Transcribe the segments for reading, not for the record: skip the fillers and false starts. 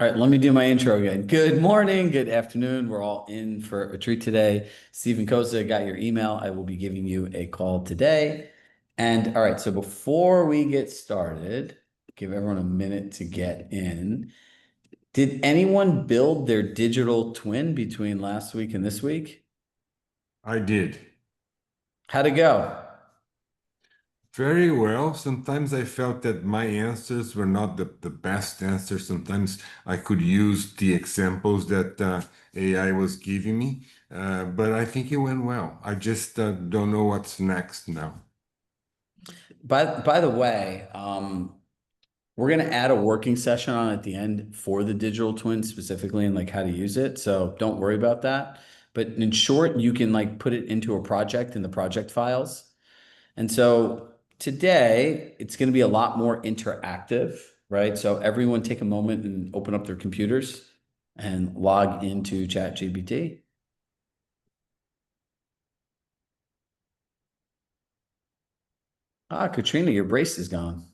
All right, let me do my intro again. Good morning, good afternoon. We're all in for a treat today. Stephen Kosa, got your email. I will be giving you a call today. And all right, so before we get started, give everyone a minute to get in. Did anyone build their digital twin between last week and this week? I did. How'd it go? Very well. Sometimes I felt that my answers were not the best answers. Sometimes I could use the examples that AI was giving me, but I think it went well. I just don't know what's next now. By the way, we're going to add a working session on at the end for the digital twin specifically and like how to use it. So don't worry about that. But in short, you can like put it into a project in the project files. And so today it's going to be a lot more interactive, right? So everyone take a moment and open up their computers and log into ChatGPT. Ah, Katrina, your brace is gone.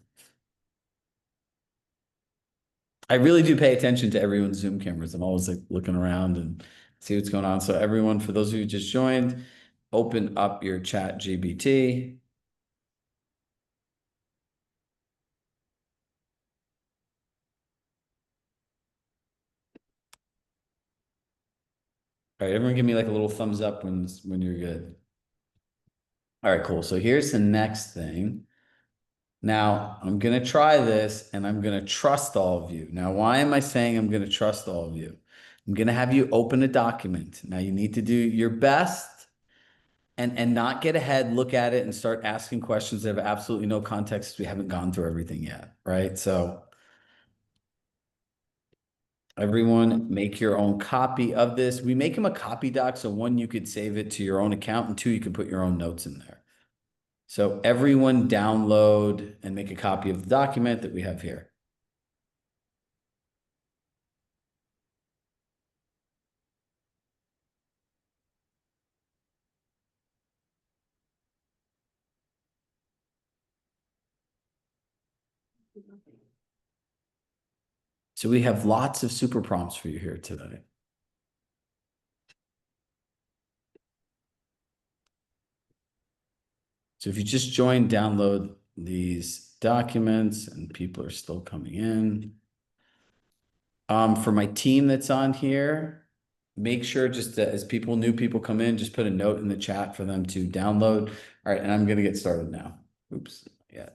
I really do pay attention to everyone's Zoom cameras. I'm always like looking around and see what's going on. So everyone, for those of you who just joined, open up your chat GBT. All right, everyone give me like a little thumbs up when you're good. All right, cool. So here's the next thing. Now I'm gonna try this and I'm gonna trust all of you. Now, why am I saying I'm gonna trust all of you? I'm gonna have you open a document. Now you need to do your best and not get ahead, look at it and start asking questions that have absolutely no context. We haven't gone through everything yet, right? So everyone make your own copy of this. We make them a copy doc. So one, you could save it to your own account, and two, you can put your own notes in there. So everyone download and make a copy of the document that we have here. So we have lots of super prompts for you here today. So if you just join, download these documents and people are still coming in. For my team that's on here, make sure just that as new people come in, just put a note in the chat for them to download. All right, and I'm gonna get started now. Oops, yeah.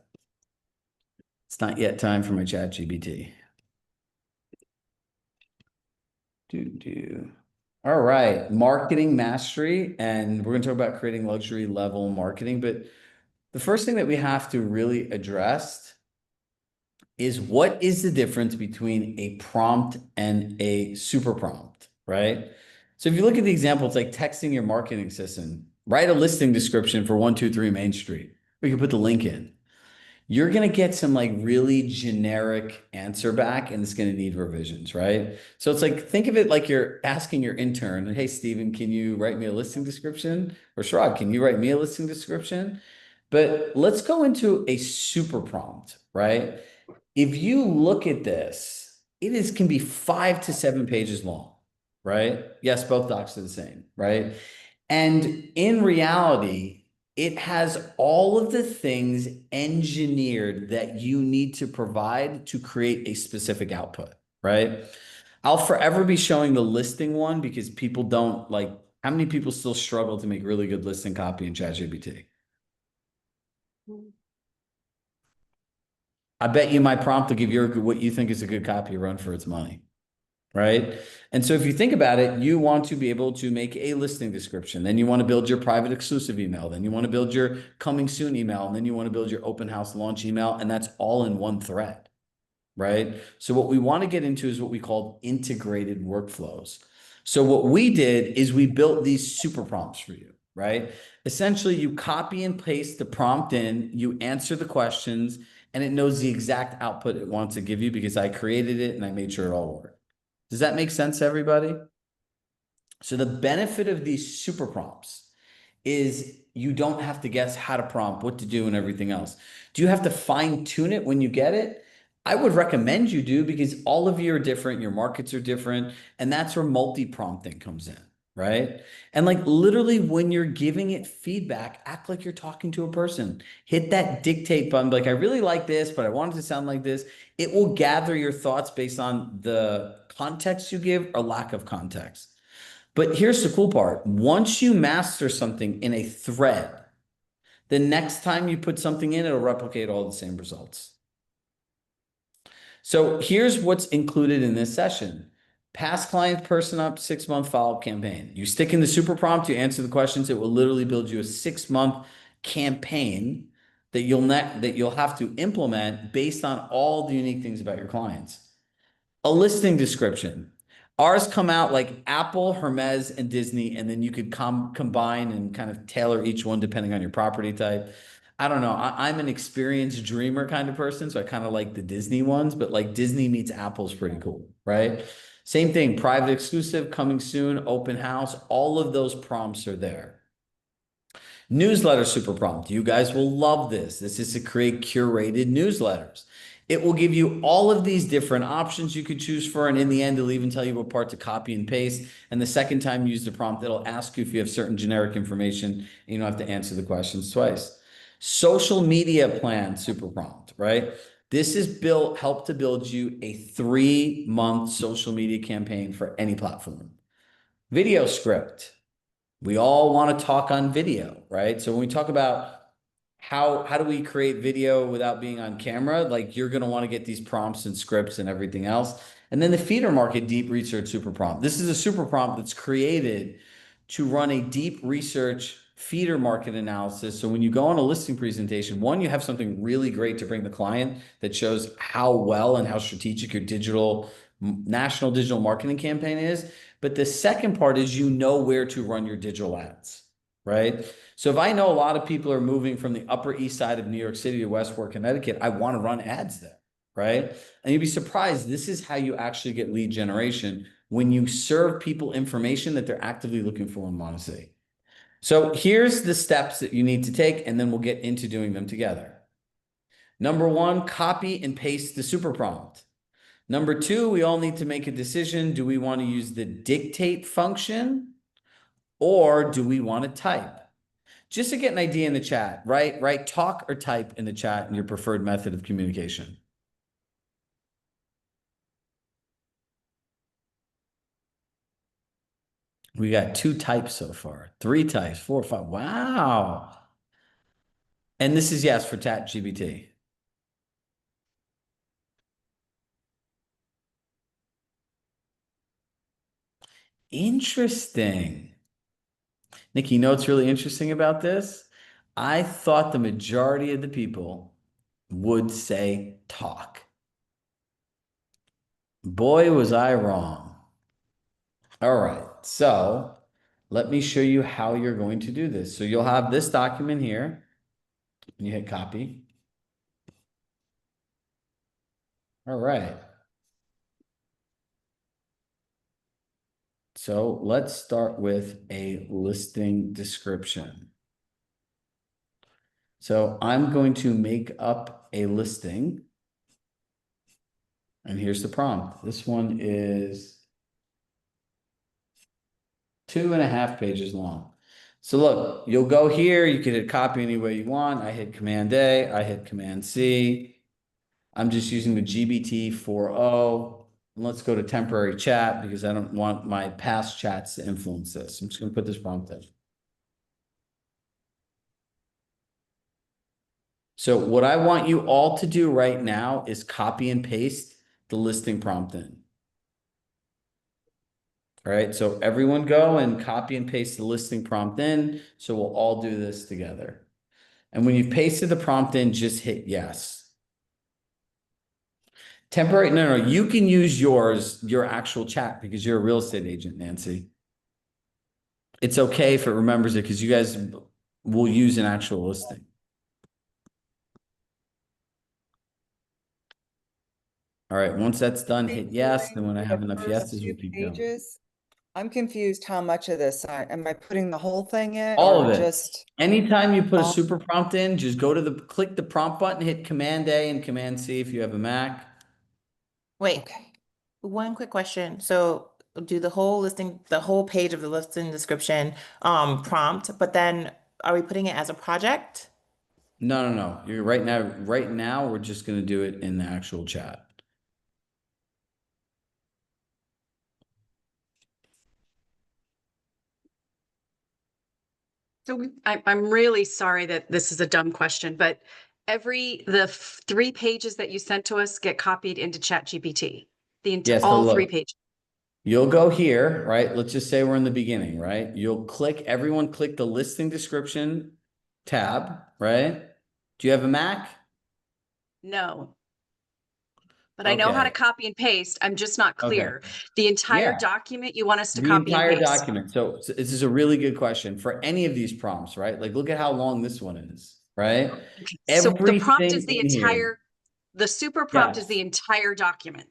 It's not yet time for my chat GBT. Do. All right, marketing mastery. And we're gonna talk about creating luxury level marketing. But the first thing that we have to really address is what is the difference between a prompt and a super prompt, right? So if you look at the example, it's like texting your marketing assistant, write a listing description for 123 Main Street. We can put the link in. You're going to get some like really generic answer back and it's going to need revisions, right? So it's like, think of it like you're asking your intern, hey, Steven, can you write me a listing description? Or Chirag, can you write me a listing description? But let's go into a super prompt, right? If you look at this, can be 5 to 7 pages long, right? Yes, both docs are the same, right? And in reality, it has all of the things engineered that you need to provide to create a specific output, right? I'll forever be showing the listing one because people don't like, how many people still struggle to make really good listing copy in ChatGPT? I bet you my prompt will give you what you think is a good copy run for its money, right? And so if you think about it, you want to be able to make a listing description. Then you want to build your private exclusive email. Then you want to build your coming soon email. And then you want to build your open house launch email. And that's all in one thread, right? So what we want to get into is what we call integrated workflows. So what we did is we built these super prompts for you, right? Essentially, you copy and paste the prompt in, you answer the questions, and it knows the exact output it wants to give you because I created it and I made sure it all worked. Does that make sense, everybody? So the benefit of these super prompts is you don't have to guess how to prompt, what to do, and everything else. Do you have to fine tune it when you get it? I would recommend you do because all of you are different, your markets are different, and that's where multi-prompting comes in, right? And like literally when you're giving it feedback, act like you're talking to a person. Hit that dictate button, like I really like this, but I want it to sound like this. It will gather your thoughts based on the context you give or lack of context. But here's the cool part. Once you master something in a thread, the next time you put something in, it'll replicate all the same results. So here's what's included in this session. Past client person up 6-month follow-up campaign. You stick in the super prompt, you answer the questions, it will literally build you a 6-month campaign that you'll have to implement based on all the unique things about your clients. A listing description. Ours come out like Apple, Hermes, and Disney, and then you could combine and kind of tailor each one depending on your property type. I don't know. I'm an experienced dreamer kind of person, so I kind of like the Disney ones, but like Disney meets Apple's pretty cool, right? Same thing, private exclusive, coming soon, open house, all of those prompts are there. Newsletter super prompt. You guys will love this. This is to create curated newsletters. It will give you all of these different options you could choose for. And in the end, it'll even tell you what part to copy and paste. And the second time you use the prompt, it'll ask you if you have certain generic information and you don't have to answer the questions twice. Social media plan super prompt, right? This is help to build you a 3-month social media campaign for any platform. Video script. We all want to talk on video, right? So when we talk about how do we create video without being on camera, like you're going to want to get these prompts and scripts and everything else. And then the feeder market deep research super prompt. This is a super prompt that's created to run a deep research feeder market analysis. So when you go on a listing presentation, one, you have something really great to bring the client that shows how well and how strategic your national digital marketing campaign is. But the second part is you know where to run your digital ads, right? So if I know a lot of people are moving from the Upper East Side of New York City to Westport, Connecticut, I want to run ads there, right? And you'd be surprised. This is how you actually get lead generation when you serve people information that they're actively looking for and want to see. So here's the steps that you need to take, and then we'll get into doing them together. Number one, copy and paste the super prompt. Number two, we all need to make a decision. Do we want to use the dictate function or do we want to type? Just to get an idea in the chat, right? Right? Talk or type in the chat in your preferred method of communication. We got 2 types so far, 3 types, 4, 5. Wow. And this is yes for ChatGPT. Interesting. Nikki, you know what's really interesting about this? I thought the majority of the people would say talk. Boy, was I wrong. All right, so let me show you how you're going to do this. So you'll have this document here, and you hit copy. All right. So let's start with a listing description. So I'm going to make up a listing. And here's the prompt. This one is 2.5 pages long. So look, you'll go here. You can hit copy any way you want. I hit Command A. I hit Command C. I'm just using the GBT 4.0. And let's go to temporary chat because I don't want my past chats to influence this. I'm just going to put this prompt in. So what I want you all to do right now is copy and paste the listing prompt in. All right, so everyone go and copy and paste the listing prompt in. So we'll all do this together. And when you've pasted the prompt in, just hit yes. Temporary, no, you can use your actual chat because you're a real estate agent, Nancy. It's okay if it remembers it because you guys will use an actual listing. All right, once that's done, hit yes. Then when I have enough yeses, we'll keep going. I'm confused how much of this, am I putting the whole thing in All or of it. just? Anytime you put a super prompt in, just go to click the prompt button, hit Command A and Command C if you have a Mac. Wait, Okay. one quick question. So do the whole listing, the whole page of the listing description, prompt, but then are we putting it as a project? No, no, no. You're right now, we're just gonna do it in the actual chat. So I'm really sorry that this is a dumb question, but the 3 pages that you sent to us get copied into ChatGPT. Yeah, so All 3 pages. you'll go here, right? Let's just say we're in the beginning, right? Everyone click the listing description tab, right? Do you have a Mac? No, but I know how to Okay, copy and paste. I'm just not okay. clear. The entire Yeah, document you want us to the copy and entire paste. document. So this is a really good question for any of these prompts, right? Like, look at how long this one is, right? Okay. So the prompt is Everything in here. the super prompt is Yes. the entire document.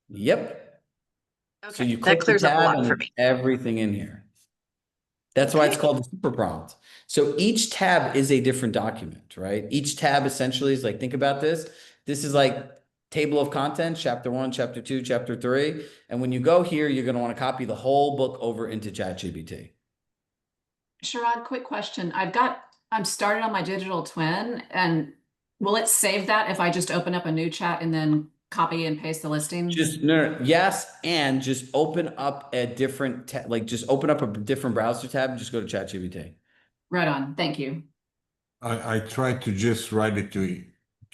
Yep. So Okay, you that click the clears up a tab lot and for it's me. everything in here. That's why it's Okay. called the super prompt. So each tab is a different document, right? Each tab essentially is like, think about this. This is like table of contents, chapter 1, chapter 2, chapter 3. And when you go here, you're going to want to copy the whole book over into ChatGPT. Chirag, quick question. I'm started on my digital twin, and will it save that if I just open up a new chat and then copy and paste the listings? Yes, and just open up a different just open up a different browser tab and just go to ChatGPT. Right on. Thank you. I tried to just write it to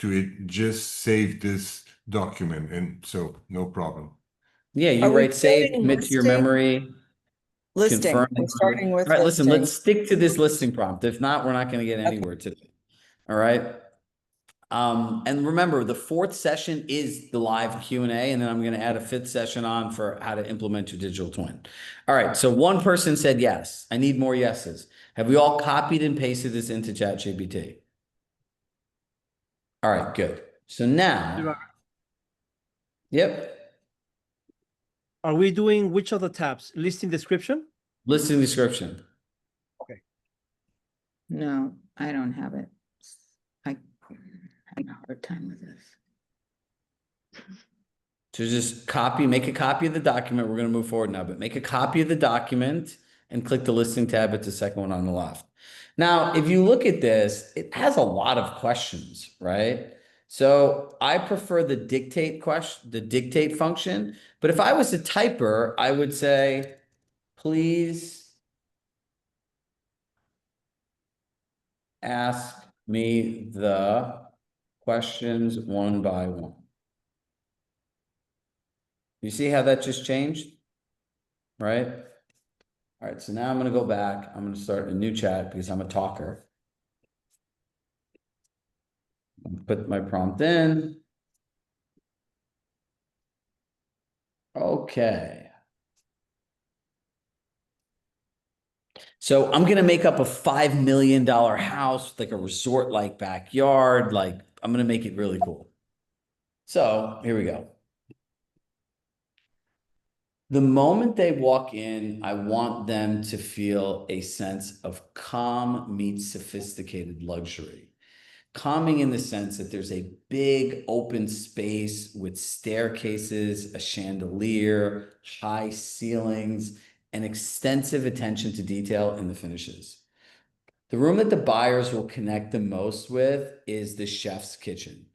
it, just save this document, and so no problem. Yeah, you Are we write save, starting commit to your listing? memory, Listing. confirm. We're starting All with right, listen, listing. let's stick to this listing prompt. If not, we're not going to get Okay. anywhere today. All right. And remember, the fourth session is the live Q&A, and then I'm going to add a fifth session on for how to implement your digital twin. All right, so one person said yes. I need more yeses. Have we all copied and pasted this into ChatGPT? All right, good. So now, yep, Are we doing which of the tabs? Listing description? listing description. Okay. No, I don't have it. I have a hard time with this. So just make a copy of the document. We're going to move forward now, but make a copy of the document and click the listing tab. It's the second one on the left. Now, if you look at this, it has a lot of questions, right? So I prefer the dictate function. But if I was a typer, I would say, please ask me the questions one by one. You see how that just changed? Right? All right, so now I'm going to go back. I'm going to start a new chat because I'm a talker. Put my prompt in. Okay. So I'm going to make up a $5 million house, like a resort-like backyard. Like, I'm going to make it really cool. So here we go. The moment they walk in, I want them to feel a sense of calm meets sophisticated luxury. Calming in the sense that there's a big open space with staircases, a chandelier, high ceilings, and extensive attention to detail in the finishes. The room that the buyers will connect the most with is the chef's kitchen,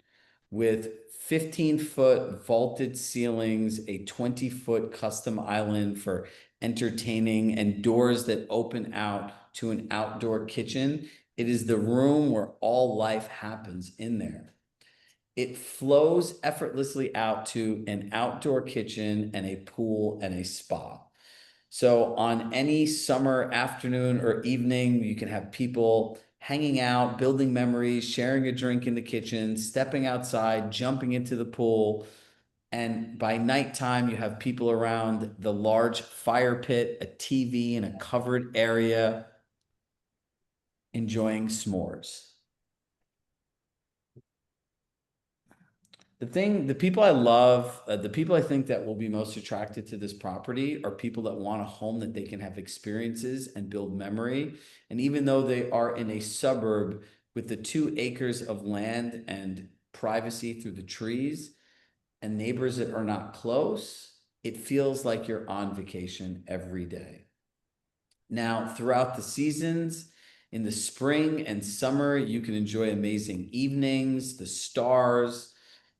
with 15-foot vaulted ceilings, a 20-foot custom island for entertaining, and doors that open out to an outdoor kitchen. It is the room where all life happens in there. It flows effortlessly out to an outdoor kitchen and a pool and a spa. So on any summer afternoon or evening, you can have people hanging out, building memories, sharing a drink in the kitchen, stepping outside, jumping into the pool. And by nighttime, you have people around the large fire pit, a TV in a covered area, enjoying s'mores. The people I love, the people I think that will be most attracted to this property are people that want a home that they can have experiences and build memory. And even though they are in a suburb with the 2 acres of land and privacy through the trees, and neighbors that are not close, it feels like you're on vacation every day. Now, throughout the seasons, in the spring and summer, you can enjoy amazing evenings, the stars.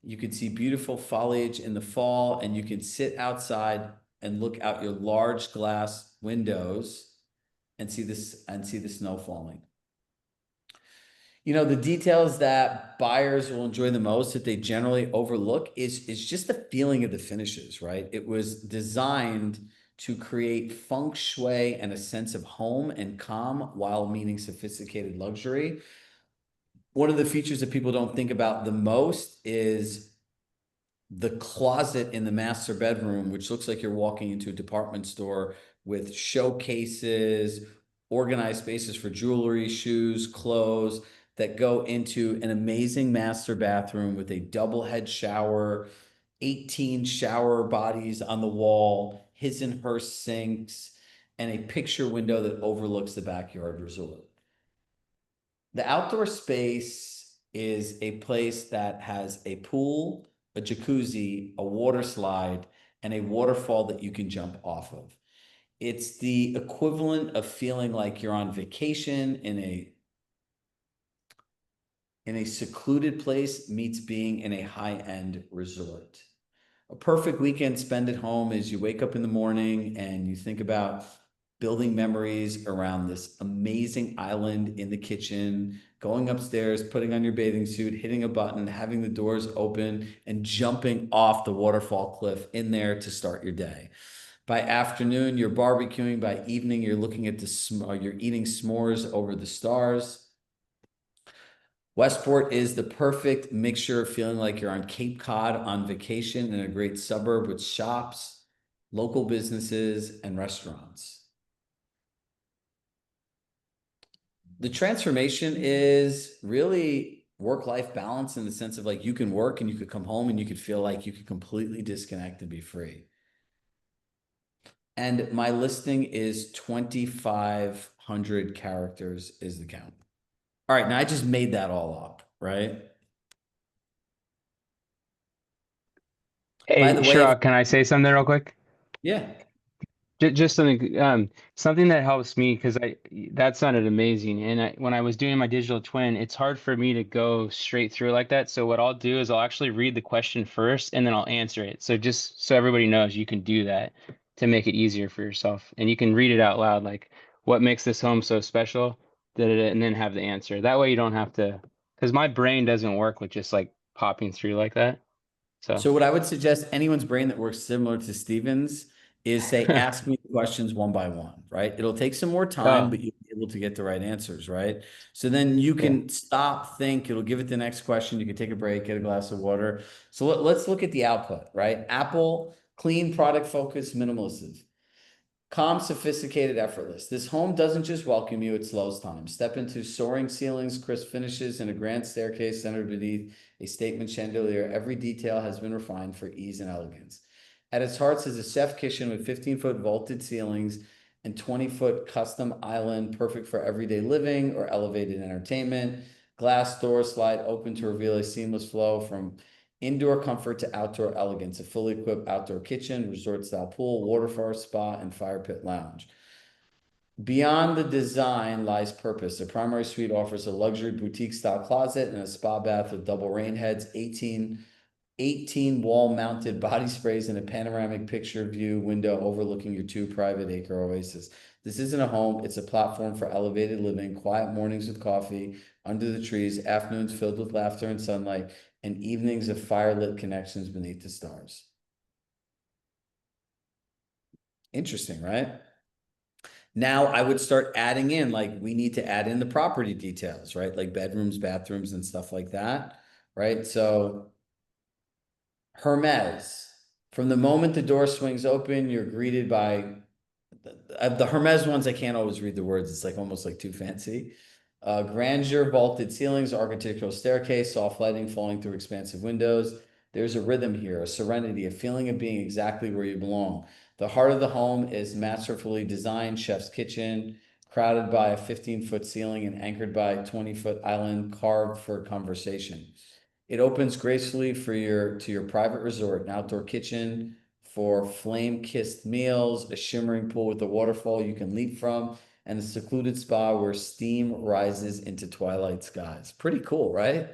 You can see beautiful foliage in the fall, and you can sit outside and look out your large glass windows and see the snow falling. You know, the details that buyers will enjoy the most that they generally overlook is just the feeling of the finishes, right? It was designed to create feng shui and a sense of home and calm while meaning sophisticated luxury. One of the features that people don't think about the most is the closet in the master bedroom, which looks like you're walking into a department store with showcases, organized spaces for jewelry, shoes, clothes that go into an amazing master bathroom with a double head shower, 18 shower bodies on the wall, his and her sinks, and a picture window that overlooks the backyard resort. The outdoor space is a place that has a pool, a jacuzzi, a water slide, and a waterfall that you can jump off of. It's the equivalent of feeling like you're on vacation in a secluded place meets being in a high-end resort. A perfect weekend spent at home is you wake up in the morning and you think about building memories around this amazing island in the kitchen, going upstairs, putting on your bathing suit, hitting a button, having the doors open, and jumping off the waterfall cliff in there to start your day. By afternoon, you're barbecuing. By evening, you're looking at you're eating s'mores over the stars. Westport is the perfect mixture of feeling like you're on Cape Cod on vacation in a great suburb with shops, local businesses, and restaurants. The transformation is really work-life balance in the sense of like you can work and you could come home and you could feel like you could completely disconnect and be free. And my listing is 2,500 characters is the count. All right, now I just made that all up, right? Hey, By the way, Chirag, can I say something real quick? yeah. Just something, something that helps me because that sounded amazing. And when I was doing my digital twin, it's hard for me to go straight through like that. So what I'll do is I'll actually read the question first and then I'll answer it. So just so everybody knows, you can do that to make it easier for yourself. And you can read it out loud, like what makes this home so special, and then have the answer. That way you don't have to, because my brain doesn't work with just like popping through like that. So. So what I would suggest anyone's brain that works similar to Steven's is say, ask me the questions one by one, right? It'll take some more time, Oh, but you'll be able to get the right answers, right? So then you yeah. can stop, think, it'll give it the next question. You can take a break, get a glass of water. So let's look at the output, right? Apple, clean, product focused, minimalism. Calm, sophisticated, effortless. This home doesn't just welcome you, it slows time. Step into soaring ceilings, crisp finishes, and a grand staircase centered beneath a statement chandelier. Every detail has been refined for ease and elegance. At its heart is a chef kitchen with 15-foot vaulted ceilings and 20-foot custom island, perfect for everyday living or elevated entertainment. Glass door slide open to reveal a seamless flow from indoor comfort to outdoor elegance, a fully equipped outdoor kitchen, resort-style pool, waterfall spa, and fire pit lounge. Beyond the design lies purpose. The primary suite offers a luxury boutique-style closet and a spa bath with double rain heads, 18 wall-mounted body sprays, and a panoramic picture view window overlooking your 2 private-acre oasis. This isn't a home, it's a platform for elevated living, quiet mornings with coffee under the trees, afternoons filled with laughter and sunlight, and evenings of firelit connections beneath the stars. Interesting, right? Now I would start adding in, like we need to add in the property details, right? Like bedrooms, bathrooms, and stuff like that, right? So Hermes, from the moment the door swings open, you're greeted by the Hermes ones. I can't always read the words. It's like almost like too fancy. Grandeur, vaulted ceilings, architectural staircase, soft lighting falling through expansive windows. There's a rhythm here, a serenity, a feeling of being exactly where you belong. The heart of the home is masterfully designed chef's kitchen, crowded by a 15-foot ceiling and anchored by a 20-foot island carved for conversation. It opens gracefully to your private resort, an outdoor kitchen for flame-kissed meals, a shimmering pool with a waterfall you can leap from, and a secluded spa where steam rises into twilight skies. Pretty cool, right?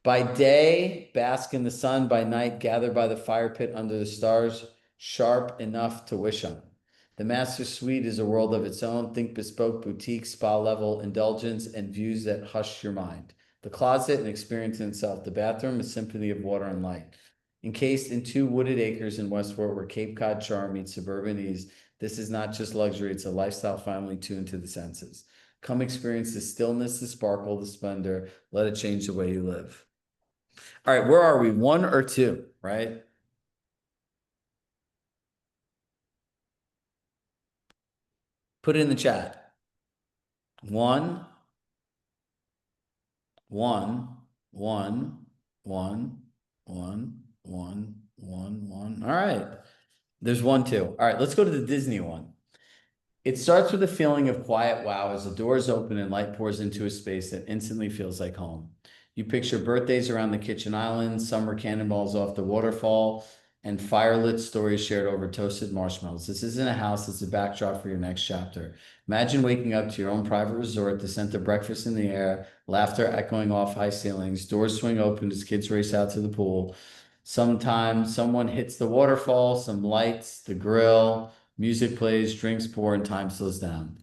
By day, bask in the sun. By night, gather by the fire pit under the stars, sharp enough to wish on. The master suite is a world of its own. Think bespoke boutique, spa level indulgence, and views that hush your mind. The closet, an experience in itself. The bathroom, a symphony of water and light. Encased in 2 wooded acres in Westport where Cape Cod charm meets suburban ease, this is not just luxury, it's a lifestyle finally tuned to the senses. Come experience the stillness, the sparkle, the splendor. Let it change the way you live. All right, where are we? 1 or 2, right? Put it in the chat. 1, 1, 1, 1, 1, 1, 1, 1. All right. There's 1, 2. All right, let's go to the Disney one. It starts with a feeling of quiet wow as the doors open and light pours into a space that instantly feels like home. You picture birthdays around the kitchen island, summer cannonballs off the waterfall, and firelit stories shared over toasted marshmallows. This isn't a house, it's a backdrop for your next chapter. Imagine waking up to your own private resort, the scent of breakfast in the air, laughter echoing off high ceilings, doors swing open as kids race out to the pool. Sometimes someone hits the waterfall, some lights, the grill, music plays, drinks pour, and time slows down.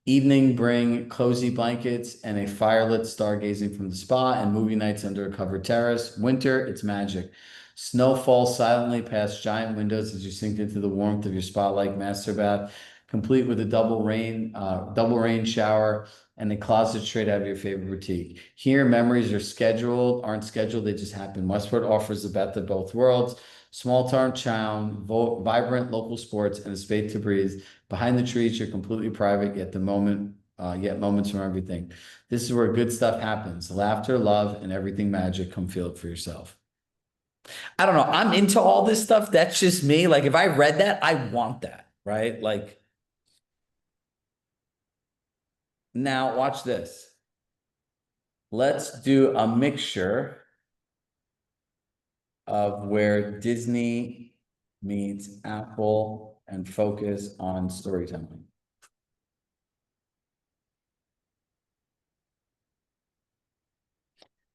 Evening bring cozy blankets and a firelit stargazing from the spa and movie nights under a covered terrace. Winter, it's magic. Snow falls silently past giant windows as you sink into the warmth of your spa-like master bath, complete with a double rain shower and a closet straight out of your favorite boutique. Here, memories aren't scheduled, they just happen. Westport offers the best of both worlds. Small town charm, vibrant local sports, and a space to breathe. Behind the trees, you're completely private, yet moments from everything. This is where good stuff happens. Laughter, love, and everything magic. Come feel it for yourself. I don't know. I'm into all this stuff. That's just me. Like, if I read that, I want that, right? Like, now watch this. Let's do a mixture of where Disney meets Apple and focus on storytelling.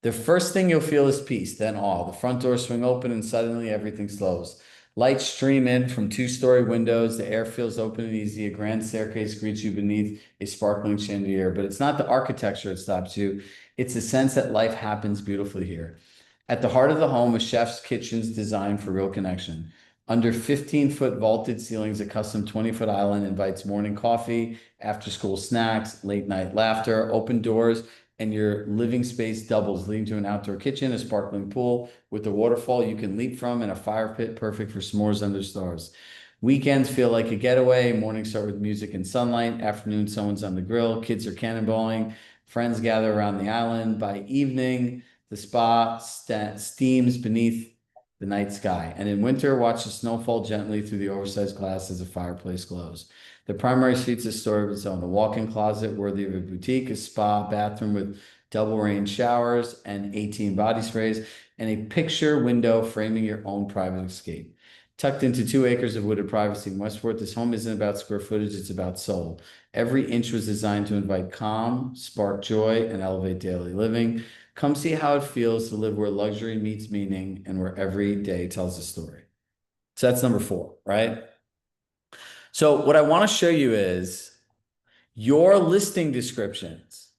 The first thing you'll feel is peace, then awe. The front doors swing open and suddenly everything slows. Lights stream in from 2-story windows. The air feels open and easy. A grand staircase greets you beneath a sparkling chandelier. But it's not the architecture that stops you. It's the sense that life happens beautifully here. At the heart of the home, a chef's kitchen's designed for real connection. Under 15-foot vaulted ceilings, a custom 20-foot island invites morning coffee, after-school snacks, late-night laughter, open doors, and your living space doubles, leading to an outdoor kitchen, a sparkling pool with a waterfall you can leap from, and a fire pit perfect for s'mores under stars. Weekends feel like a getaway. Mornings start with music and sunlight. Afternoon, someone's on the grill. Kids are cannonballing. Friends gather around the island. By evening, the spa steams beneath the night sky. And in winter, watch the snow fall gently through the oversized glass as the fireplace glows. The primary suite's a story of its own. A walk-in closet worthy of a boutique, a spa bathroom with double rain showers and 18 body sprays, and a picture window framing your own private escape. Tucked into 2 acres of wooded privacy in Westport, this home isn't about square footage, it's about soul. Every inch was designed to invite calm, spark joy, and elevate daily living. Come see how it feels to live where luxury meets meaning and where every day tells a story. So that's number 4, right? So what I want to show you is your listing descriptions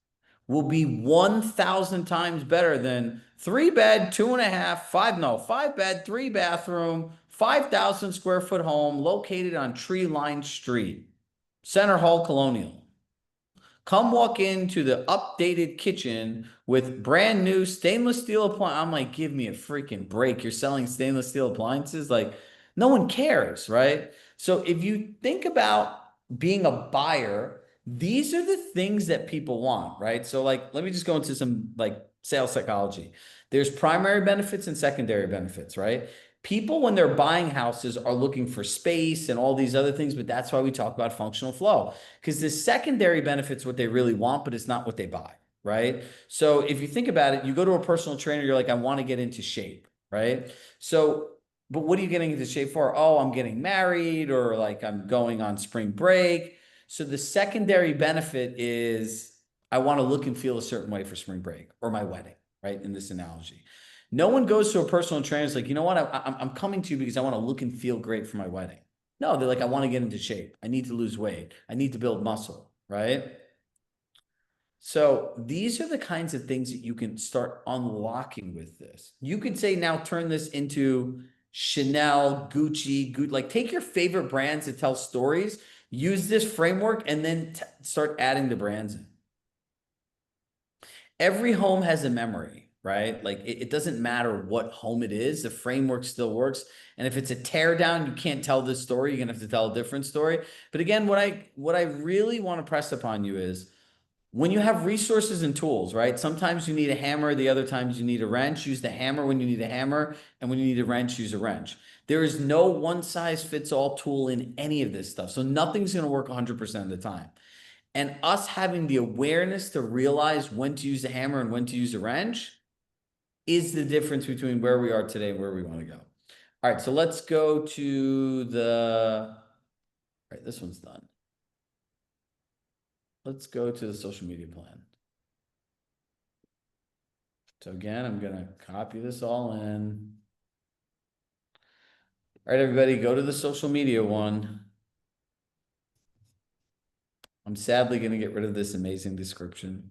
will be 1,000 times better than 3-bed, 2.5, 5-bed, 3-bathroom, 5,000 square foot home located on tree-lined street, Center Hall Colonial. Come walk into the updated kitchen with brand new stainless steel appliances. I'm like, give me a freaking break. You're selling stainless steel appliances? Like, no one cares, right? So if you think about being a buyer, these are the things that people want, right? So like, let me just go into some like sales psychology. There's primary benefits and secondary benefits, right? People, when they're buying houses, are looking for space and all these other things, but that's why we talk about functional flow, because the secondary benefits what they really want, but it's not what they buy, right? So if you think about it, you go to a personal trainer, you're like, I want to get into shape, right? So, but what are you getting into shape for? Oh, I'm getting married, or like I'm going on spring break. So the secondary benefit is I want to look and feel a certain way for spring break or my wedding, right? In this analogy. No one goes to a personal trainer and is like, you know what? I'm coming to you because I want to look and feel great for my wedding. No, they're like, I want to get into shape. I need to lose weight. I need to build muscle, right? So these are the kinds of things that you can start unlocking with this. You could say now turn this into Chanel, Gucci, like take your favorite brands that tell stories, use this framework, and then start adding the brands in. Every home has a memory, right? Like it doesn't matter what home it is, the framework still works. And if it's a tear down, you can't tell this story. You're gonna have to tell a different story. But again, what I really want to press upon you is when you have resources and tools, right? Sometimes you need a hammer, the other times you need a wrench. Use the hammer when you need a hammer, and when you need a wrench, use a wrench. There is no one size fits all tool in any of this stuff. So nothing's going to work 100% of the time. And us having the awareness to realize when to use a hammer and when to use a wrench is the difference between where we are today and where we want to go. All right, so let's go to all right, this one's done. Let's go to the social media plan. So again, I'm going to copy this all in. All right, everybody, go to the social media one. I'm sadly going to get rid of this amazing description.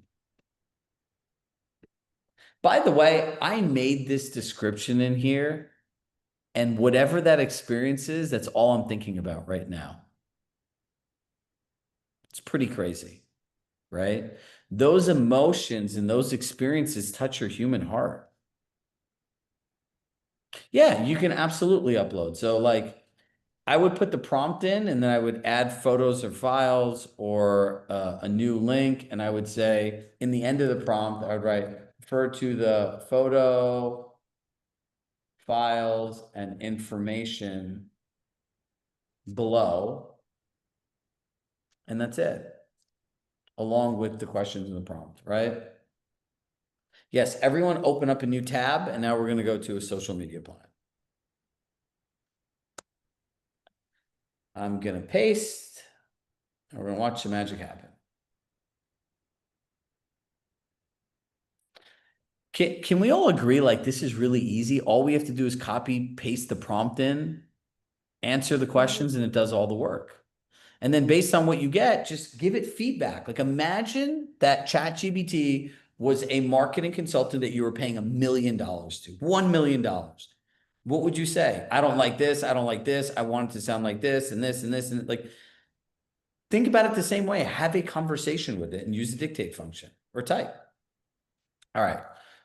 By the way, I made this description in here, and whatever that experience is, that's all I'm thinking about right now. It's pretty crazy, right? Those emotions and those experiences touch your human heart. Yeah, you can absolutely upload. So like I would put the prompt in and then I would add photos or files or a new link. And I would say in the end of the prompt, I would write refer to the photo, files, and information below. And that's it, along with the questions in the prompt, right? Yes, everyone open up a new tab, and now we're going to go to a social media plan. I'm going to paste, and we're going to watch the magic happen. Can we all agree like this is really easy? All we have to do is copy, paste the prompt in, answer the questions, and it does all the work. And then based on what you get, just give it feedback. Like imagine that ChatGPT was a marketing consultant that you were paying $1 million to, $1 million. What would you say? I don't like this. I don't like this. I want it to sound like this and this and this. And like, think about it the same way. Have a conversation with it and use the dictate function or type. All right.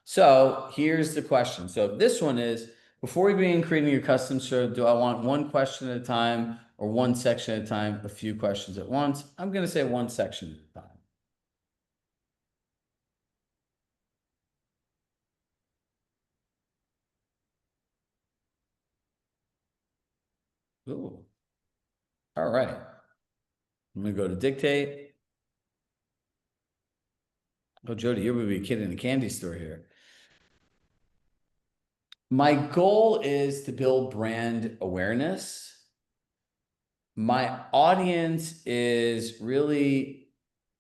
So here's the question. So this one is, before we begin creating your custom show, do I want one question at a time or one section at a time, a few questions at once? I'm going to say one section at a time. Ooh. All right. I'm going to go to dictate. Oh, Jody, you're going to be a kid in a candy store here. My goal is to build brand awareness. My audience is really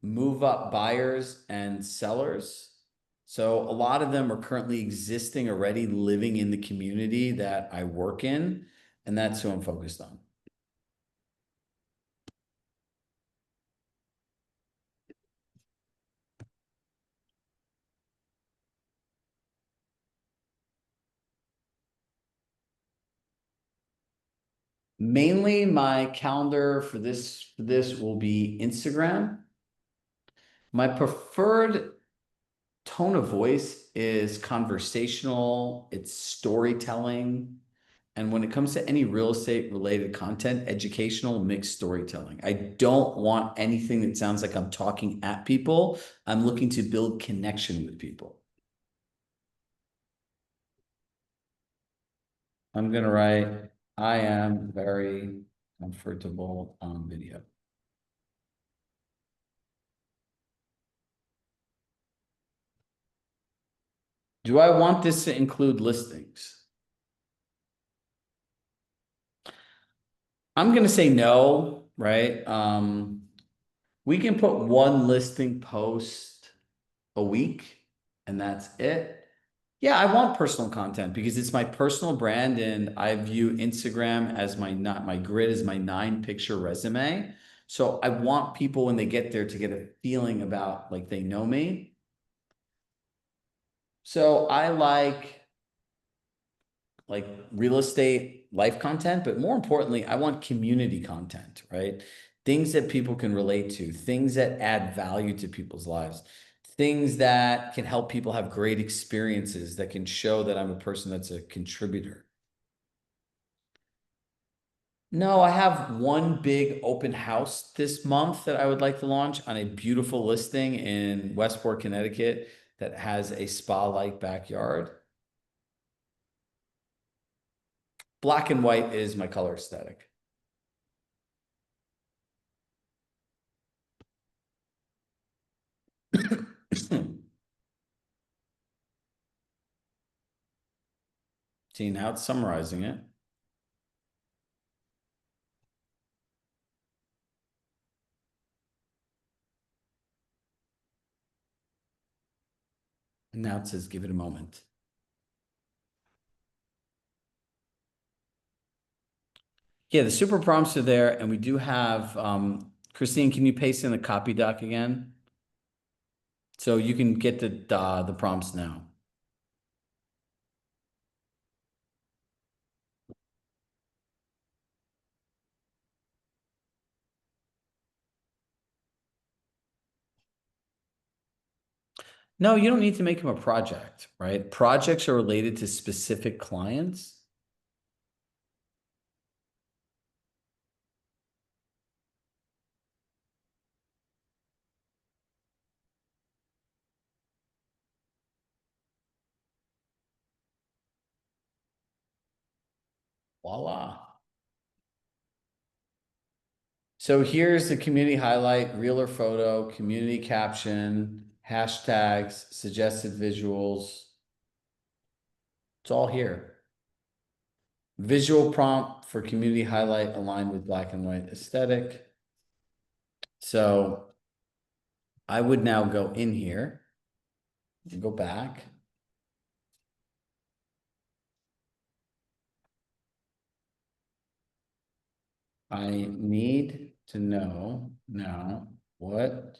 move up buyers and sellers. So a lot of them are currently existing already, living in the community that I work in, and that's who I'm focused on. Mainly my calendar for this will be Instagram. My preferred tone of voice is conversational, it's storytelling. And when it comes to any real estate related content, educational, mixed storytelling. I don't want anything that sounds like I'm talking at people. I'm looking to build connection with people. I'm going to write, I am very comfortable on video. Do I want this to include listings? I'm gonna say no, right? We can put one listing post a week and that's it. Yeah, I want personal content because it's my personal brand and I view Instagram as my grid is my 9-picture resume. So I want people when they get there to get a feeling about like they know me. So I like real estate life content, but more importantly, I want community content, right? Things that people can relate to, things that add value to people's lives, things that can help people have great experiences that can show that I'm a person that's a contributor. No, I have one big open house this month that I would like to launch on a beautiful listing in Westport, Connecticut that has a spa-like backyard. Black and white is my color aesthetic. See, now it's summarizing it. And now it says, give it a moment. Yeah, the super prompts are there, and we do have, Christine, can you paste in the copy doc again? So you can get the prompts now. No, you don't need to make them a project, right? Projects are related to specific clients. Voila. So here's the community highlight, reel or photo, community caption, hashtags, suggested visuals. It's all here. Visual prompt for community highlight aligned with black and white aesthetic. So I would now go in here and go back. I need to know now what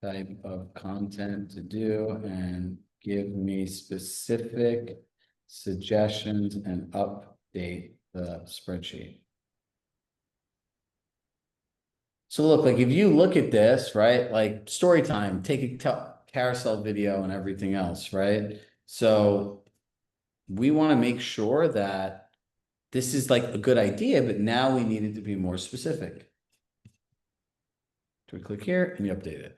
type of content to do and give me specific suggestions and update the spreadsheet. So look, like if you look at this, right, like story time, take a carousel video and everything else, right? So we want to make sure that this is like a good idea, but now we need it to be more specific. So we click here and you update it.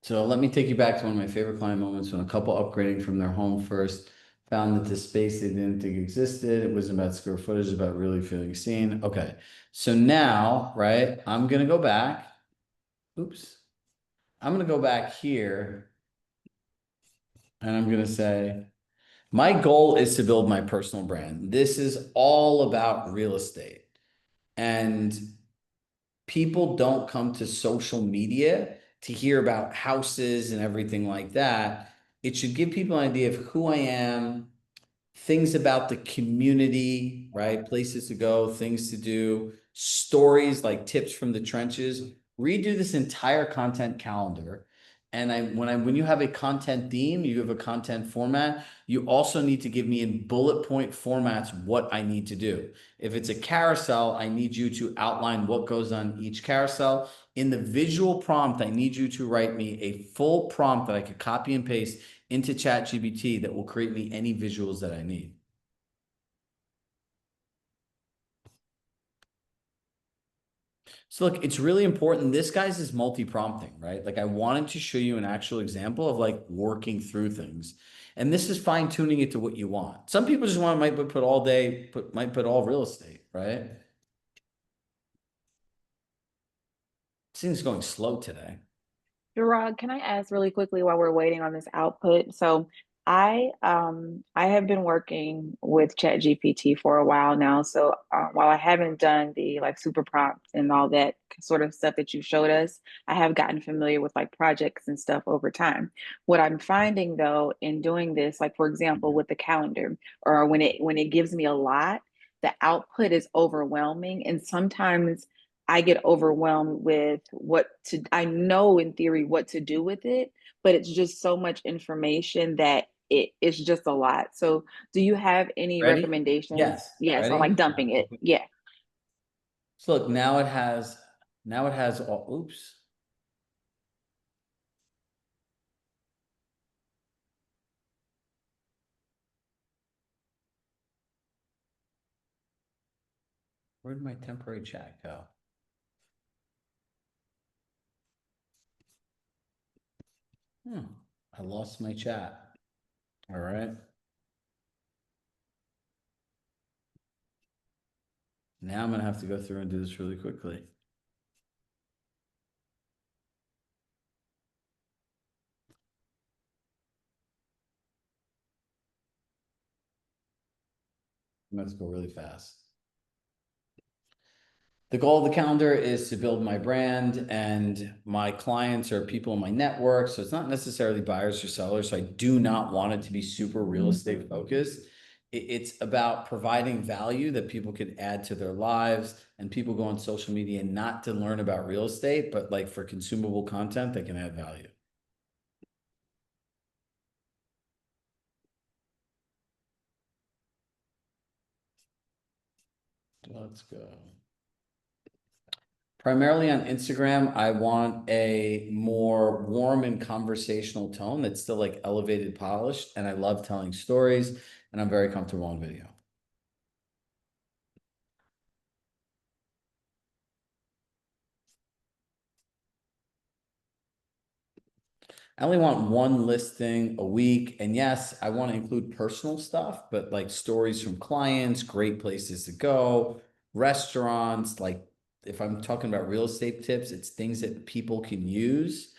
So let me take you back to one of my favorite client moments when a couple upgrading from their home first found that the space they didn't think existed. It wasn't about square footage, about really feeling seen. Okay. So now, right, I'm going to go back. Oops. I'm going to go back here and I'm going to say, my goal is to build my personal brand. This is all about real estate. And people don't come to social media to hear about houses and everything like that. It should give people an idea of who I am, things about the community, right? Places to go, things to do, stories like tips from the trenches. Redo this entire content calendar. And when you have a content theme, you have a content format, you also need to give me in bullet point formats what I need to do. If it's a carousel, I need you to outline what goes on each carousel. In the visual prompt, I need you to write me a full prompt that I could copy and paste into ChatGPT that will create me any visuals that I need. So look, it's really important. This guy's is multi-prompting, right? Like I wanted to show you an actual example of like working through things. And this is fine tuning it to what you want. Some people just want might put all day, might put all real estate, right? This thing's going slow today. Gerard, can I ask really quickly while we're waiting on this output? So I have been working with ChatGPT for a while now. So while I haven't done the like super prompts and all that sort of stuff that you showed us, I have gotten familiar with like projects and stuff over time. What I'm finding though in doing this, like for example with the calendar, or when it gives me a lot, the output is overwhelming, and sometimes I get overwhelmed with I know in theory what to do with it, but it's just so much information that it's just a lot. So do you have any Ready? recommendations? Yes. Yes, on like Ready? dumping it. Yeah. So look, now it has all, oops. Where did my temporary chat go? I lost my chat. All right. Now I'm gonna have to go through and do this really quickly. Let's go really fast. The goal of the calendar is to build my brand, and my clients are people in my network. So it's not necessarily buyers or sellers. So I do not want it to be super real estate focused. It's about providing value that people could add to their lives, and people go on social media not to learn about real estate, but like for consumable content that can add value. Let's go. Primarily on Instagram, I want a more warm and conversational tone that's still like elevated, polished, and I love telling stories, and I'm very comfortable on video. I only want one listing a week. And yes, I want to include personal stuff, but like stories from clients, great places to go, restaurants. Like if I'm talking about real estate tips, it's things that people can use.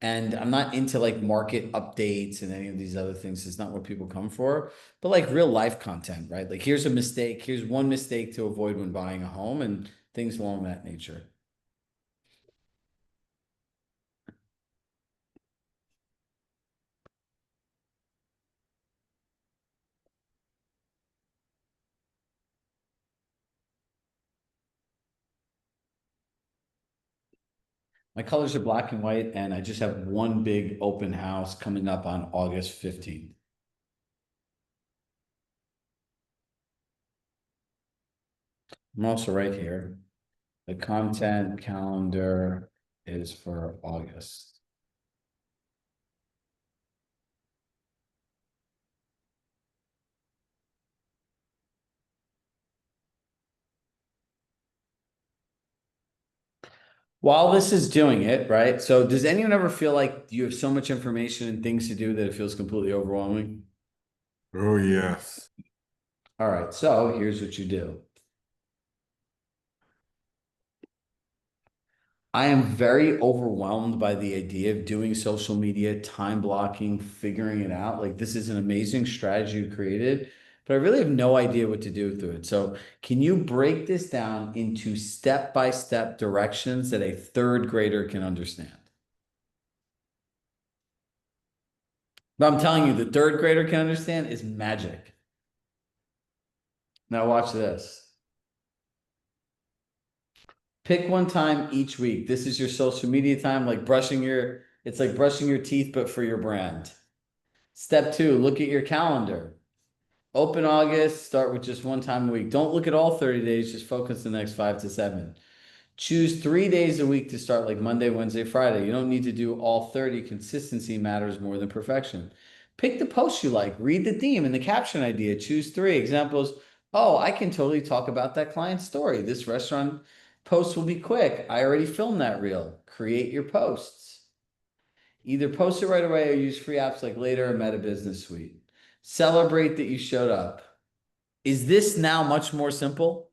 And I'm not into like market updates and any of these other things. It's not what people come for, but like real life content, right? Like here's a mistake. Here's one mistake to avoid when buying a home and things along that nature. My colors are black and white, and I just have one big open house coming up on August 15th. I'm also right here. The content calendar is for August. While this is doing it, right? So does anyone ever feel like you have so much information and things to do that it feels completely overwhelming? Oh, yes. All right, so here's what you do. I am very overwhelmed by the idea of doing social media, time blocking, figuring it out. Like this is an amazing strategy you created, but I really have no idea what to do with it. So can you break this down into step-by-step directions that a third grader can understand? But I'm telling you, the third grader can understand is magic. Now watch this. Pick one time each week. This is your social media time, like it's like brushing your teeth, but for your brand. Step two, look at your calendar. Open August, start with just one time a week. Don't look at all 30 days, just focus the next 5 to 7. Choose 3 days a week to start, like Monday, Wednesday, Friday. You don't need to do all 30. Consistency matters more than perfection. Pick the post you like, read the theme and the caption idea. Choose 3 examples. Oh, I can totally talk about that client's story. This restaurant Posts will be quick. I already filmed that reel. Create your posts. Either post it right away or use free apps like Later or Meta Business Suite. Celebrate that you showed up. Is this now much more simple?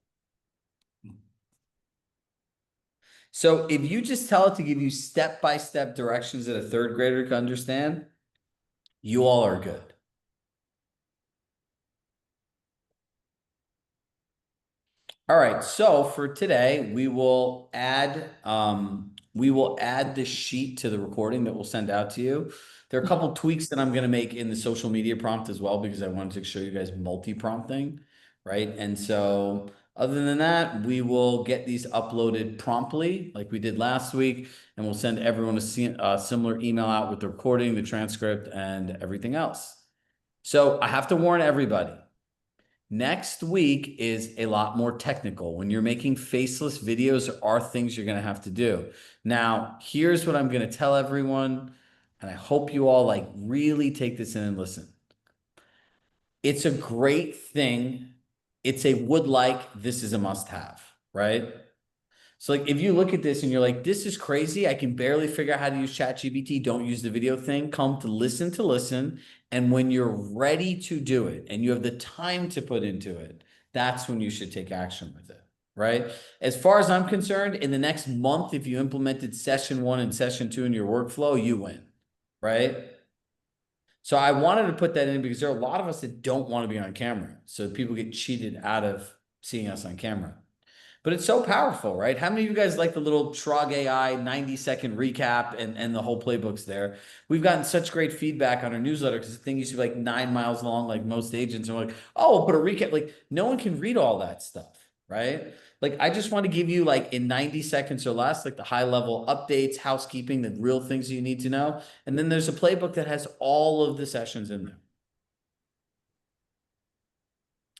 So if you just tell it to give you step-by-step directions that a third grader can understand, you all are good. All right, so for today, we will add the sheet to the recording that we'll send out to you. There are a couple tweaks that I'm going to make in the social media prompt as well, because I wanted to show you guys multi-prompting, right? And so other than that, we will get these uploaded promptly like we did last week, and we'll send everyone a similar email out with the recording, the transcript, and everything else. So I have to warn everybody. Next week is a lot more technical. When you're making faceless videos, there are things you're going to have to do. Now, here's what I'm going to tell everyone, and I hope you all like really take this in and listen. It's a great thing. It's a would like, this is a must have, right? So like, if you look at this and you're like, this is crazy, I can barely figure out how to use ChatGPT, don't use the video thing, come to listen. And when you're ready to do it and you have the time to put into it, that's when you should take action with it, right? As far as I'm concerned, in the next month, if you implemented session 1 and session 2 in your workflow, you win, right? So I wanted to put that in because there are a lot of us that don't want to be on camera. So people get cheated out of seeing us on camera. But it's so powerful, right? How many of you guys like the little Chirag AI 90-second recap and the whole playbook's there? We've gotten such great feedback on our newsletter because the thing used to be like 9 miles long, like most agents. And we're like, oh, we'll put a recap. Like, no one can read all that stuff, right? Like, I just want to give you, like, in 90 seconds or less, like the high level updates, housekeeping, the real things you need to know. And then there's a playbook that has all of the sessions in there.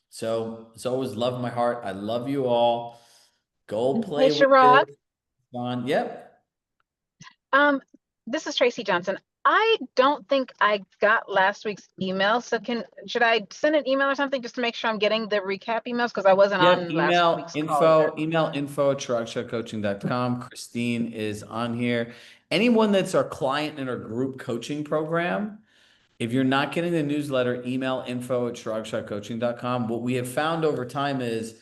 So it's always love in my heart. I love you all. Go play Hey, with Chirag. it. On. Yep. This is Tracy Johnson. I don't think I got last week's email. So should I send an email or something just to make sure I'm getting the recap emails? Because I wasn't Yep. on last week's call either. Email info at ChiragShahCoaching.com. Christine is on here. Anyone that's our client in our group coaching program, if you're not getting the newsletter, email info at ChiragShahCoaching.com. What we have found over time is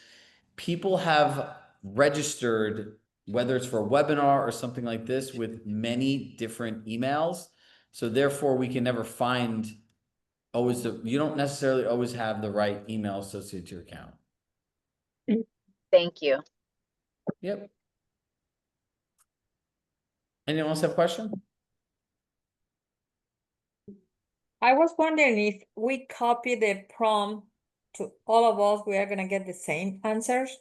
people have registered, whether it's for a webinar or something like this, with many different emails. So therefore, we can never find you don't necessarily always have the right email associated to your account. Thank you. Yep. Anyone else have a question? I was wondering if we copy the prompt to all of us, we are gonna get the same answers.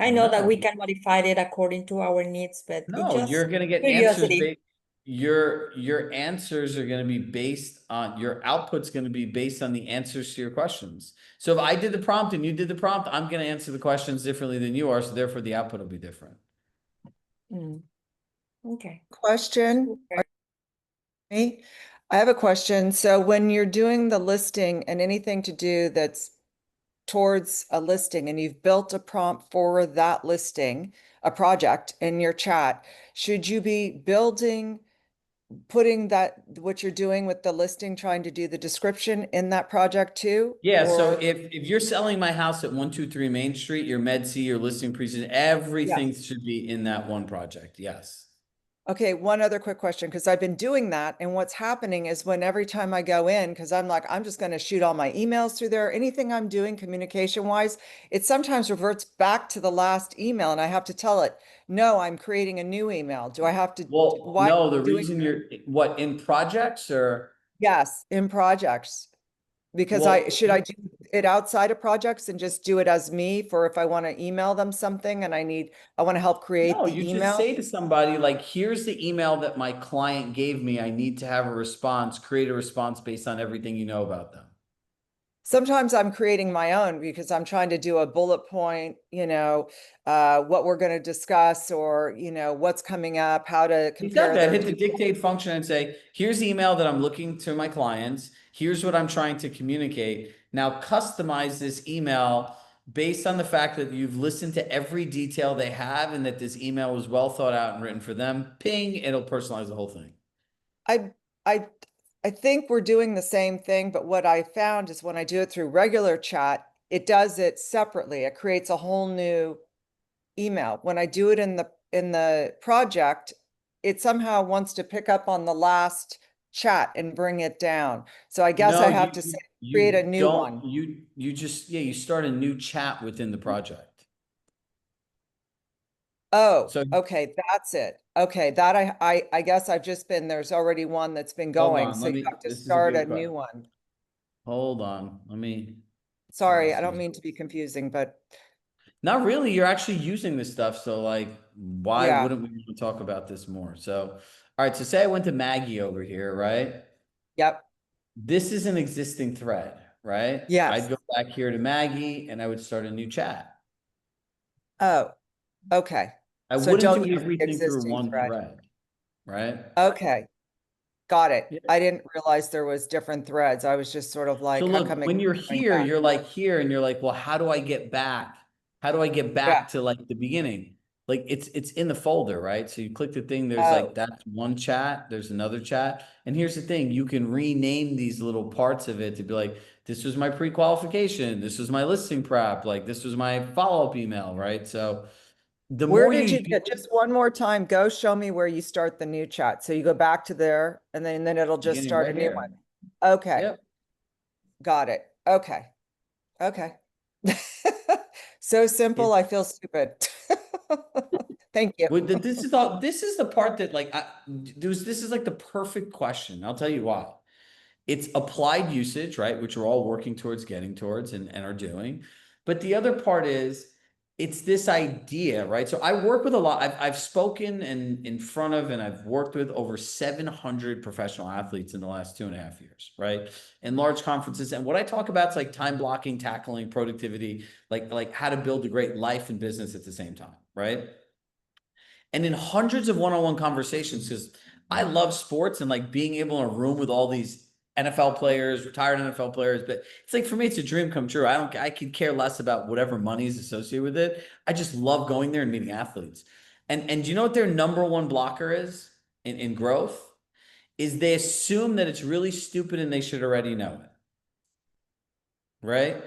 I know that we can modify it according to our needs, but it No, just you're going to get curiosity. answers. Your answers are going to be based on your output's going to be based on the answers to your questions. So if I did the prompt and you did the prompt, I'm going to answer the questions differently than you are. So therefore the output will be different. Okay. Question. Me? I have a question. So when you're doing the listing and anything to do that's towards a listing and you've built a prompt for that listing, a project in your chat, should you be putting that, what you're doing with the listing, trying to do the description in that project too? Yeah. So if you're selling my house at 123 Main Street, your Med C, your listing presentation, everything should be in that one project. Yes. Okay, one other quick question, because I've been doing that. And what's happening is when every time I go in, because I'm like, I'm just going to shoot all my emails through there, anything I'm doing communication wise, it sometimes reverts back to the last email and I have to tell it, no, I'm creating a new email. Do I have to? Well, no, the reason you're what in projects or? Yes, in projects. Because should I do it outside of projects and just do it as me for if I want to email them something and I want to help create No, the you email? just say to somebody like, here's the email that my client gave me. I need to have a response, create a response based on everything you know about them. Sometimes I'm creating my own because I'm trying to do a bullet point, what we're going to discuss or, what's coming up, how to compare that. their Hit the dictate function and say, here's the email that I'm looking to my clients. Here's what I'm trying to communicate. Now customize this email based on the fact that you've listened to every detail they have and that this email was well thought out and written for them, ping, it'll personalize the whole thing. I, I, I think we're doing the same thing, but what I found is when I do it through regular chat, it does it separately. It creates a whole new email. When I do it in the project, it somehow wants to pick up on the last chat and bring it down. So I guess No, I have to say, create a new one. You just, yeah, you start a new chat within the project. Oh, So okay, that's it. Okay, that I guess I've just been, there's already one that's been hold going, on, so you have to this is a start a good new question. one. Hold on, let me. Sorry, I don't mean to be confusing, but Not really, you're actually using this stuff, so like, why yeah, wouldn't we talk about this more? So, all right, so say I went to Maggie over here, right? yep, This is an existing thread, right? yes. I'd go back here to Maggie and I would start a new chat. Oh, okay. I So wouldn't don't do use the everything through existing one thread. thread, right? Okay, got it. Yeah. I didn't realize there was different threads. I was just sort of So like, how look, come it when you're keeps going here, back? you're like here and you're like, well, how do I get back? How do I get Yeah. back to like the beginning? Like it's in the folder, right? So you click the thing, there's like, Oh, that's one chat, there's another chat. And here's the thing, you can rename these little parts of it to be like, this was my pre-qualification, this was my listing prep, like this was my follow-up email, right? So the where more did you you get, just one more time, go show me where you start the new chat. So you go back to there and then it'll just beginning start a right new here. one. Okay, Yep. got it. Okay, okay. So simple, I feel stupid. Thank you. Well, this is the part that like this is like the perfect question. I'll tell you why. It's applied usage, right? Which we're all working towards getting towards and are doing. But the other part is it's this idea, right? So I work with a lot. I've spoken and in front of and I've worked with over 700 professional athletes in the last 2.5 years, right? In large conferences. And what I talk about is like time blocking, tackling, productivity, like how to build a great life and business at the same time, right? And in hundreds of one-on-one conversations, because I love sports and like being able in a room with all these NFL players, retired NFL players, but it's like for me, it's a dream come true. I could care less about whatever money is associated with it. I just love going there and meeting athletes. And do you know what their number one blocker is in growth? Is they assume that it's really stupid and they should already know it. Right?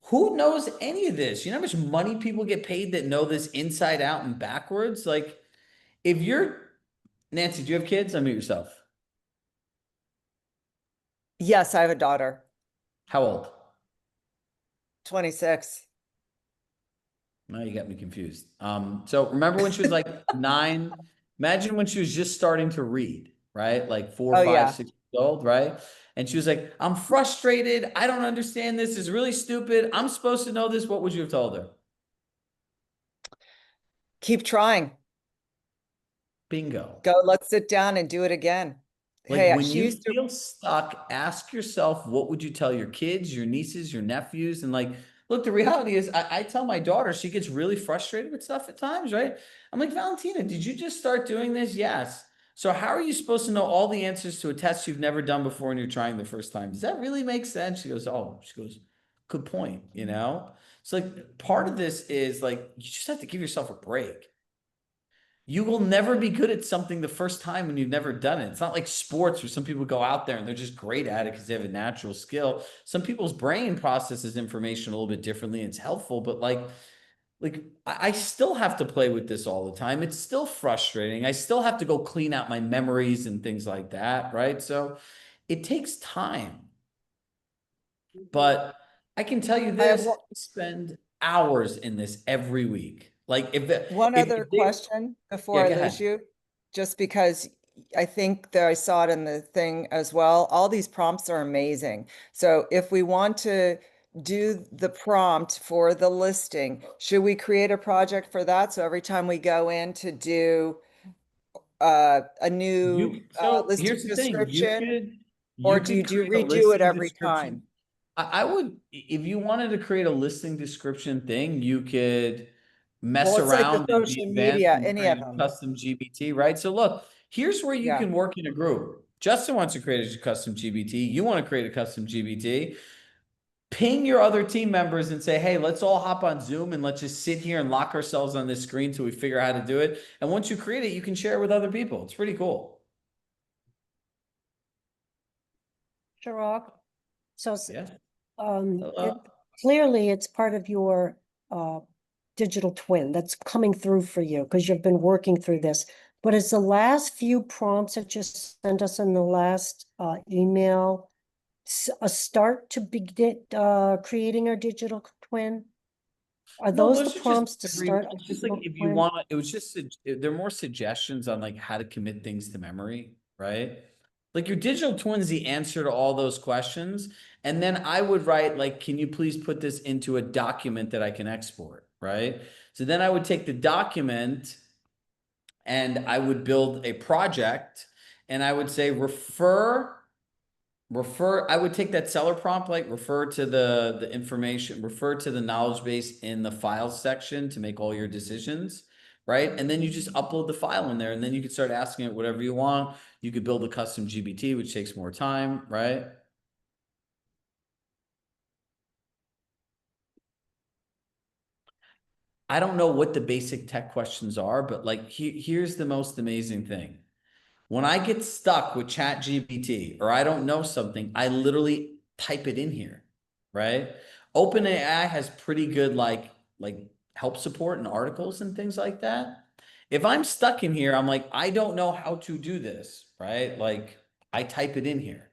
Who knows any of this? You know how much money people get paid that know this inside out and backwards? Like, if you're Nancy, do you have kids? Unmute yourself. Yes, I have a daughter, How old? 26. No, you got me confused. So remember when she was like 9? Imagine when she was just starting to read, right? Like 4, Oh, 5, yeah. 6 years old, right? And she was like, I'm frustrated. I don't understand this. It's really stupid. I'm supposed to know this. What would you have told her? Keep trying. Bingo. Go, let's sit down and do it again. Like Hey, when she you used to, feel stuck, ask yourself, what would you tell your kids, your nieces, your nephews? And like, look, the reality is I tell my daughter, she gets really frustrated with stuff at times, right? I'm like, Valentina, did you just start doing this? Yes. So how are you supposed to know all the answers to a test you've never done before and you're trying the first time? Does that really make sense? She goes, good point, you know? So like part of this is like, you just have to give yourself a break. You will never be good at something the first time when you've never done it. It's not like sports where some people go out there and they're just great at it because they have a natural skill. Some people's brain processes information a little bit differently and it's helpful, but like I still have to play with this all the time. It's still frustrating. I still have to go clean out my memories and things like that, right? So it takes time. But I can tell you I have this, I spend hours in this every week. Like one other if they, question before yeah, I go lose ahead. you, just because I think that I saw it in the thing as well. All these prompts are amazing. So if we want to do the prompt for the listing, should we create a project for that? So every time we go in to do a new So listing here's the thing, description, you or do you could do create a redo it listing every description. time? I would, if you wanted to create a listing description thing, you could Well, mess it's like the around and be social advanced media, and any of create them. custom GBT, right? So look, here's where you Yeah. can work in a group. Justin wants to create a custom GBT. You want to create a custom GBT. ping your other team members and say, hey, let's all hop on Zoom and let's just sit here and lock ourselves on this screen till we figure out how to do it. And once you create it, you can share it with other people. It's pretty cool. Chirag. So, Yeah. clearly it's part of your digital twin that's coming through for you because you've been working through this. But is the last few prompts that you sent us in the last email a start to begin creating our digital twin? Are No, those the those are prompts to just start a it's just like digital if you twin? want, it was just they're more suggestions on like how to commit things to memory, right? Like your digital twin's the answer to all those questions. And then I would write like, can you please put this into a document that I can export, right? So then I would take the document and I would build a project and I would say I would take that seller prompt, like refer to the information, refer to the knowledge base in the files section to make all your decisions, right? And then you just upload the file in there and then you can start asking it whatever you want. You could build a custom GPT, which takes more time, right? I don't know what the basic tech questions are, but like here's the most amazing thing. When I get stuck with Chat GPT or I don't know something, I literally type it in here, right? OpenAI has pretty good like help support and articles and things like that. If I'm stuck in here, I'm like, I don't know how to do this, right? Like I type it in here.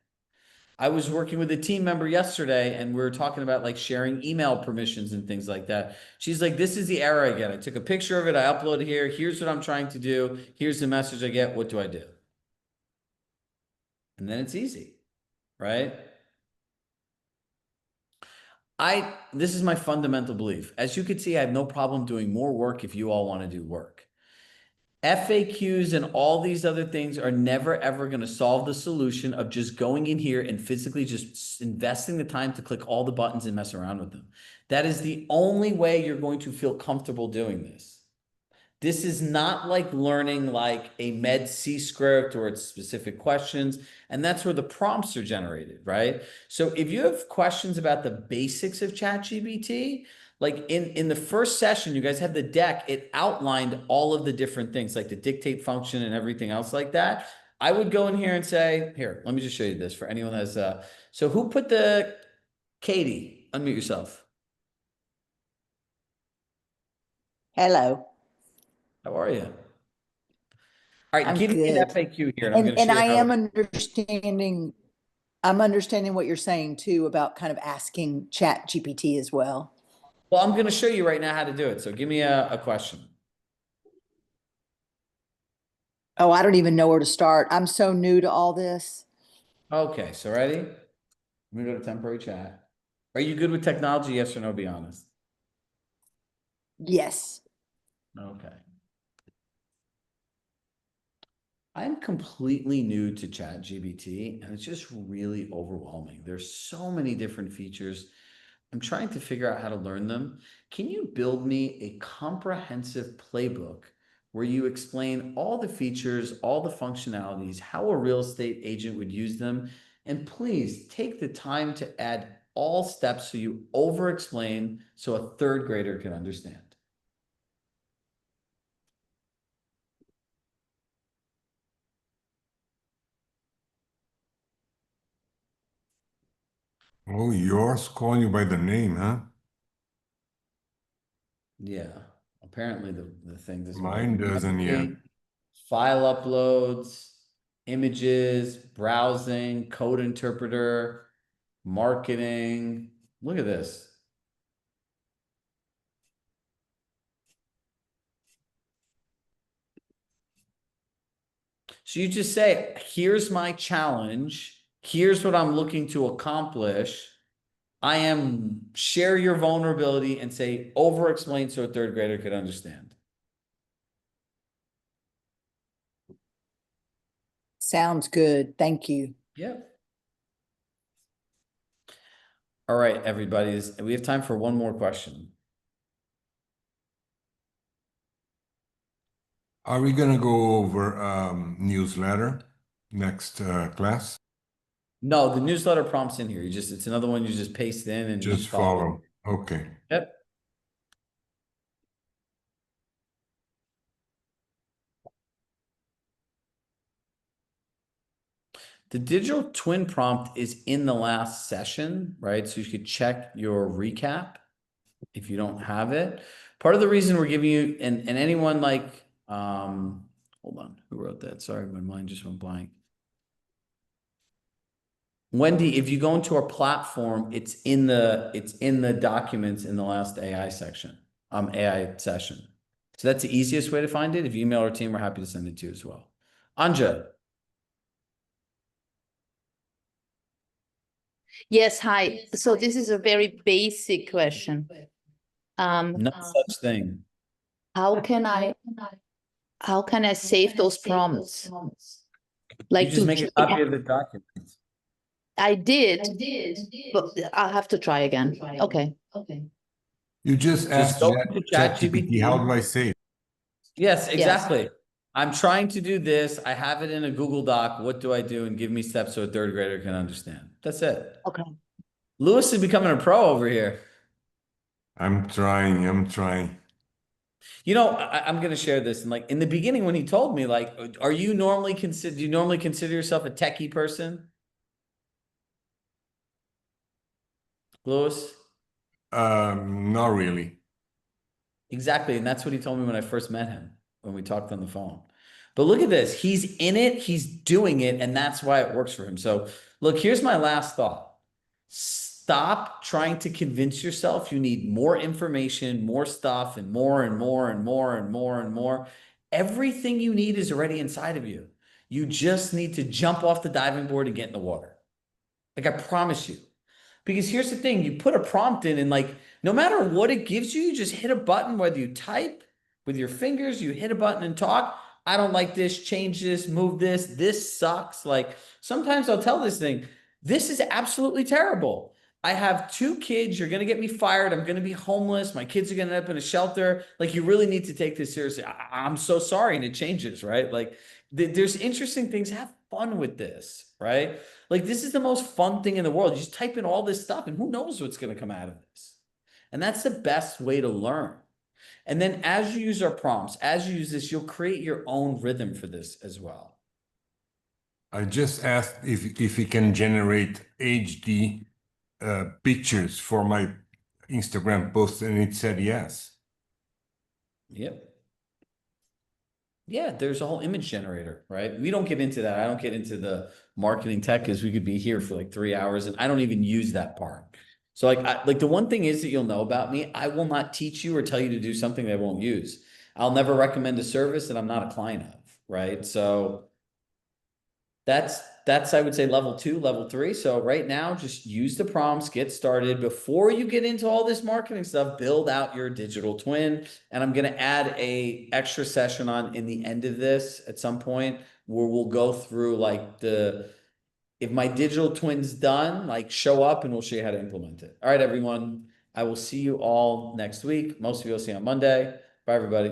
I was working with a team member yesterday and we were talking about like sharing email permissions and things like that. She's like, this is the error I get. I took a picture of it. I uploaded here. Here's what I'm trying to do. Here's the message I get. What do I do? And then it's easy, right? This is my fundamental belief. As you can see, I have no problem doing more work if you all want to do work. FAQs and all these other things are never ever going to solve the solution of just going in here and physically just investing the time to click all the buttons and mess around with them. That is the only way you're going to feel comfortable doing this. This is not like learning like a Med C script or it's specific questions. And that's where the prompts are generated, right? So if you have questions about the basics of ChatGPT, like in the first session, you guys had the deck, it outlined all of the different things like the dictate function and everything else like that. I would go in here and say, here, let me just show you this for anyone that's, so who put Katie, unmute yourself. Hello. How are you? All right, I'm give me an good. FAQ here, and I'm going to And show you I how am understanding what you're saying too about kind of asking Chat GPT as well. Well, I'm going to show you right now how to do it. So give me a question. Oh, I don't even know where to start. I'm so new to all this. Okay, so ready? Let me go to temporary chat. Are you good with technology? Yes or no? Be honest. Yes. Okay. I'm completely new to ChatGPT, and it's just really overwhelming. There's so many different features. I'm trying to figure out how to learn them. Can you build me a comprehensive playbook where you explain all the features, all the functionalities, how a real estate agent would use them? And please take the time to add all steps so you over explain so a third grader can understand. Oh, yours calling you by the name, huh? Yeah, apparently the thing doesn't work. Mine doesn't yet. File uploads, images, browsing, code interpreter, marketing. Look at this. So you just say, here's my challenge. Here's what I'm looking to accomplish. I am share your vulnerability and say over explain so a third grader could understand. Sounds good. Thank you. Yep. All right, everybody. We have time for one more question. Are we gonna go over newsletter next class? No, the newsletter prompt's in here. It's another one you just paste in and Just follow. Okay. Yep. The digital twin prompt is in the last session, right? So you could check your recap if you don't have it. Part of the reason we're giving you, and anyone like, hold on, who wrote that? Sorry, my mind just went blank. Wendy, if you go into our platform, it's in the documents in the last AI section, AI session. So that's the easiest way to find it. If you email our team, we're happy to send it to you as well. Anja. Yes, hi. So this is a very basic question. No such thing. How can I save those prompts? Like You just make a copy of the document. I did, but I'll have to try again. Okay. You just ask go into ChatGPT, how do I save? Yes, exactly. I'm trying to do this. I have it in a Google Doc. What do I do? And give me steps so a third grader can understand. That's it. Okay. Lewis is becoming a pro over here. I'm trying. You know, I'm going to share this. And like in the beginning, when he told me, like, do you normally consider yourself a techie person? Lewis? Not really. Exactly. And that's what he told me when I first met him, when we talked on the phone. But look at this. He's in it, he's doing it, and that's why it works for him. So look, here's my last thought. Stop trying to convince yourself you need more information, more stuff, and more and more and more and more and more. Everything you need is already inside of you. You just need to jump off the diving board and get in the water. Like I promise you. Because here's the thing, you put a prompt in and like, no matter what it gives you, you just hit a button, whether you type with your fingers, you hit a button and talk. I don't like this, change this, move this. This sucks. Like sometimes I'll tell this thing, this is absolutely terrible. I have 2 kids. You're going to get me fired. I'm going to be homeless. My kids are going to end up in a shelter. Like you really need to take this seriously. I'm so sorry. And it changes, right? Like there's interesting things. Have fun with this, right? Like this is the most fun thing in the world. You just type in all this stuff and who knows what's going to come out of this. And that's the best way to learn. And then as you use our prompts, as you use this, you'll create your own rhythm for this as well. I just asked if it can generate HD pictures for my Instagram post, and it said yes. Yep. Yeah, there's a whole image generator, right? We don't get into that. I don't get into the marketing tech because we could be here for like 3 hours and I don't even use that part. So like the one thing is that you'll know about me, I will not teach you or tell you to do something that I won't use. I'll never recommend a service that I'm not a client of, right? So that's I would say level 2, level 3. So right now, just use the prompts, get started. Before you get into all this marketing stuff, build out your digital twin. And I'm going to add a extra session on in the end of this at some point where we'll go through like if my digital twin's done, like show up and we'll show you how to implement it. All right, everyone. I will see you all next week. Most of you will see on Monday. Bye, everybody.